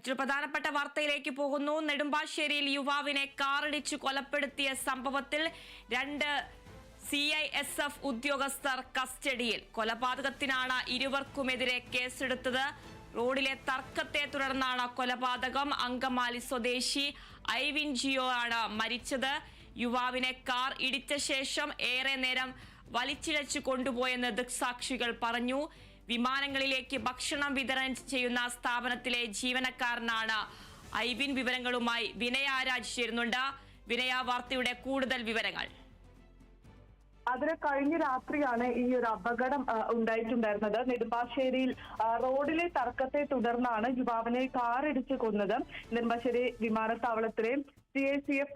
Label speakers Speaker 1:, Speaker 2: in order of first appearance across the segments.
Speaker 1: മറ്റൊരു പ്രധാനപ്പെട്ട വാർത്തയിലേക്ക് പോകുന്നു. നെടുമ്പാശ്ശേരിയിൽ യുവാവിനെ കാറിടിച്ചു കൊലപ്പെടുത്തിയ സംഭവത്തിൽ 2 CISF ഉദ്യോഗസ്ഥർ കസ്റ്റഡിയിൽ. കൊലപാതകത്തിനാണ് ഇരുവർക്കുമെതിരെ കേസെടുത്തത്. റോഡിലെ തർക്കത്തെ തുടർന്നാണ് കൊലപാതകം. അങ്കമാലി സ്വദേശി ഐവിൻ ജിയോ ആണ് മരിച്ചത്. യുവാവിനെ കാർ ഇടിച്ച ശേഷം ഏറെ നേരം വലിച്ചിഴച്ചു കൊണ്ടുപോയെന്ന് ദൃക്സാക്ഷികൾ പറഞ്ഞു. വിമാനങ്ങളിലേക്ക് ഭക്ഷണം വിതരണം ചെയ്യുന്ന സ്ഥാപനത്തിലെ ജീവനക്കാരനാണ് ഐവിൻ. വിവരങ്ങളുമായി വിനയ രാജ് ചേരുന്നുണ്ട്. വിനയ, വാർത്തയുടെ കൂടുതൽ വിവരങ്ങൾ.
Speaker 2: അതിന് കഴിഞ്ഞ രാത്രിയാണ് ഈ ഒരു അപകടം ഉണ്ടായിട്ടുണ്ടായിരുന്നത്. നെടുമ്പാശ്ശേരിയിൽ റോഡിലെ തർക്കത്തെ തുടർന്നാണ് യുവാവിനെ കാറിടിച്ച് കൊന്നത്. നെടുമ്പാശ്ശേരി വിമാനത്താവളത്തിലെ CISF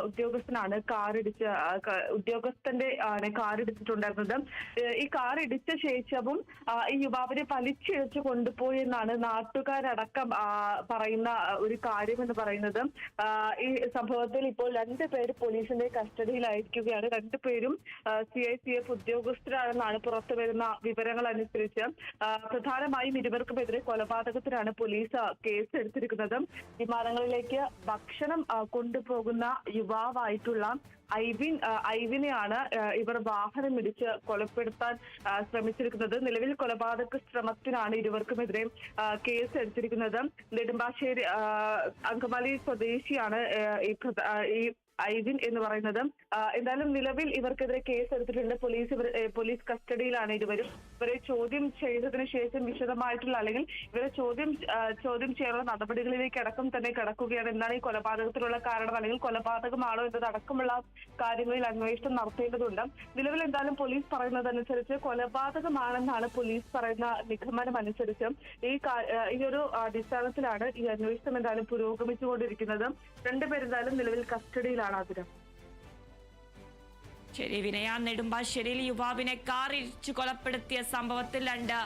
Speaker 2: ഉദ്യോഗസ്ഥനാണ് കാറിടിച്ചിട്ടുണ്ടായിരുന്നത്. ഈ കാർ ഇടിച്ച ശേഷവും ഈ യുവാവിനെ വലിച്ചിഴച്ചു കൊണ്ടുപോയെന്നാണ് നാട്ടുകാരടക്കം പറയുന്ന ഒരു കാര്യം എന്ന് പറയുന്നത്. ഈ സംഭവത്തിൽ ഇപ്പോൾ 2 പേര് പോലീസിന്റെ കസ്റ്റഡിയിലായിരിക്കുകയാണ്. 2 പേരും CISF ഉദ്യോഗസ്ഥരാണെന്നാണ് പുറത്തു വരുന്ന വിവരങ്ങൾ അനുസരിച്ച്. പ്രധാനമായും ഇരുവർക്കുമെതിരെ കൊലപാതകത്തിനാണ് പോലീസ് കേസ് എടുത്തിരിക്കുന്നത്. വിമാനങ്ങളിലേക്ക് ഭക്ഷണം കൊണ്ടുപോകുന്ന യുവാവായിട്ടുള്ള ഐവിനെയാണ് ഇവർ വാഹനമിടിച്ച് കൊലപ്പെടുത്താൻ ശ്രമിച്ചിരിക്കുന്നത്. നിലവിൽ കൊലപാതക ശ്രമത്തിനാണ് ഇരുവർക്കുമെതിരെ കേസ് എടുത്തിരിക്കുന്നത്. നെടുമ്പാശ്ശേരി അങ്കമാലി സ്വദേശിയാണ് ഈ ഐവിൻ എന്ന് പറയുന്നത്. എന്തായാലും നിലവിൽ ഇവർക്കെതിരെ കേസ് എടുത്തിട്ടുണ്ട്. പോലീസ് കസ്റ്റഡിയിലാണ് ഇരുവരും. ഇവരെ ചോദ്യം ചെയ്തതിനു ശേഷം വിശദമായിട്ടുള്ള അല്ലെങ്കിൽ ഇവരെ ചോദ്യം ചെയ്യാനുള്ള നടപടികളിലേക്ക് അടക്കം തന്നെ കടക്കുകയാണ്. എന്താണ് ഈ കൊലപാതകത്തിനുള്ള കാരണം അല്ലെങ്കിൽ കൊലപാതകമാണോ എന്നതടക്കമുള്ള കാര്യങ്ങളിൽ അന്വേഷണം നടത്തേണ്ടതുണ്ട്. നിലവിൽ എന്തായാലും പോലീസ് പറയുന്നതനുസരിച്ച് കൊലപാതകമാണെന്നാണ് പോലീസ് പറയുന്ന നിഗമനം അനുസരിച്ച്. ഈ ഒരു അടിസ്ഥാനത്തിലാണ് ഈ അന്വേഷണം എന്തായാലും പുരോഗമിച്ചുകൊണ്ടിരിക്കുന്നത്. 2 പേരെന്തായാലും നിലവിൽ കസ്റ്റഡിയിലാണ്.
Speaker 1: ശരി വിനയ, നെടുമ്പാശ്ശേരിയിൽ യുവാവിനെ കാറിടിച്ചു കൊലപ്പെടുത്തിയ സംഭവത്തിൽ 2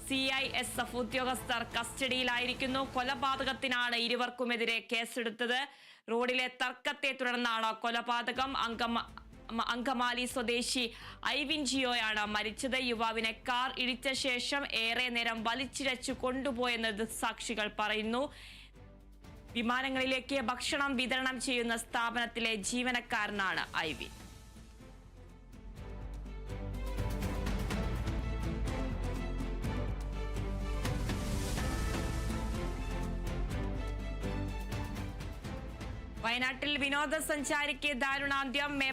Speaker 1: CISF ഉദ്യോഗസ്ഥർ കസ്റ്റഡിയിലായിരിക്കുന്നു. കൊലപാതകത്തിനാണ് ഇരുവർക്കുമെതിരെ കേസെടുത്തത്. റോഡിലെ തർക്കത്തെ തുടർന്നാണ് കൊലപാതകം. അങ്കമാലി സ്വദേശി ഐവിൻ ജിയോയാണ് മരിച്ചത്. യുവാവിനെ കാർ ഇടിച്ച ശേഷം ഏറെ നേരം വലിച്ചിഴച്ചു കൊണ്ടുപോയെന്ന് സാക്ഷികൾ പറയുന്നു. വിമാനങ്ങളിലേക്ക് ഭക്ഷണം വിതരണം ചെയ്യുന്ന സ്ഥാപനത്തിലെ ജീവനക്കാരനാണ് ഐവിൻ. വയനാട്ടിൽ വിനോദസഞ്ചാരിക്ക് ദാരുണാന്ത്യം.